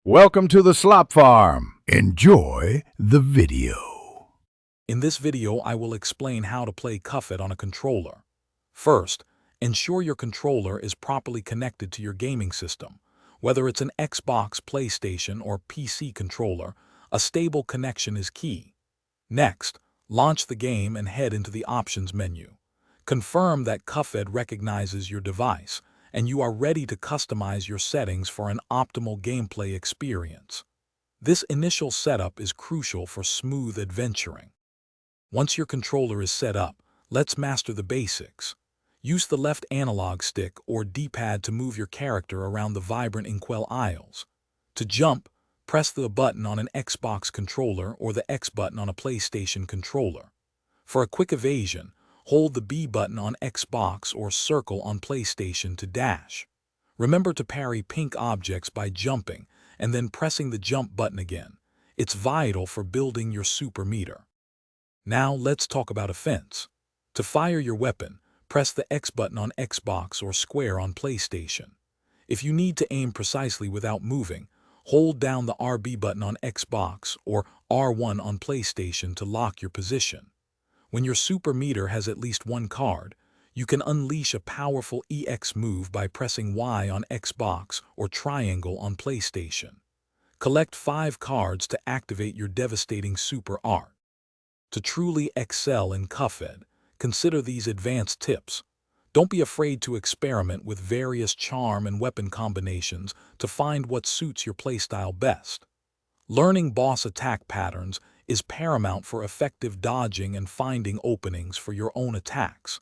Welcome to the Slop Farm. Enjoy the video. In this video, I will explain how to play Cuphead on a controller. First, ensure your controller is properly connected to your gaming system. Whether it's an Xbox, PlayStation, or PC controller, a stable connection is key. Next, launch the game and head into the options menu. Confirm that Cuphead recognizes your device, and you are ready to customize your settings for an optimal gameplay experience. This initial setup is crucial for smooth adventuring. Once your controller is set up, let's master the basics. Use the left analog stick or D-pad to move your character around the vibrant inkwell aisles. To jump, press the button on an Xbox controller or the X button on a PlayStation controller. For a quick evasion, hold the B button on Xbox or circle on PlayStation to dash. Remember to parry pink objects by jumping and then pressing the jump button again. It's vital for building your super meter. Now let's talk about offense. To fire your weapon, press the X button on Xbox or square on PlayStation. If you need to aim precisely without moving, hold down the RB button on Xbox or R1 on PlayStation to lock your position. When your super meter has at least one card, you can unleash a powerful EX move by pressing Y on Xbox or triangle on PlayStation. Collect 5 cards to activate your devastating super art. To truly excel in Cuphead, consider these advanced tips. Don't be afraid to experiment with various charm and weapon combinations to find what suits your playstyle best. Learning boss attack patterns is paramount for effective dodging and finding openings for your own attacks.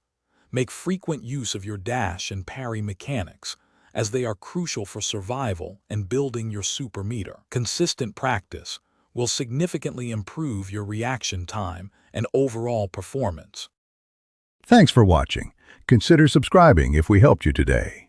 Make frequent use of your dash and parry mechanics, as they are crucial for survival and building your super meter. Consistent practice will significantly improve your reaction time and overall performance. Thanks for watching. Consider subscribing if we helped you today.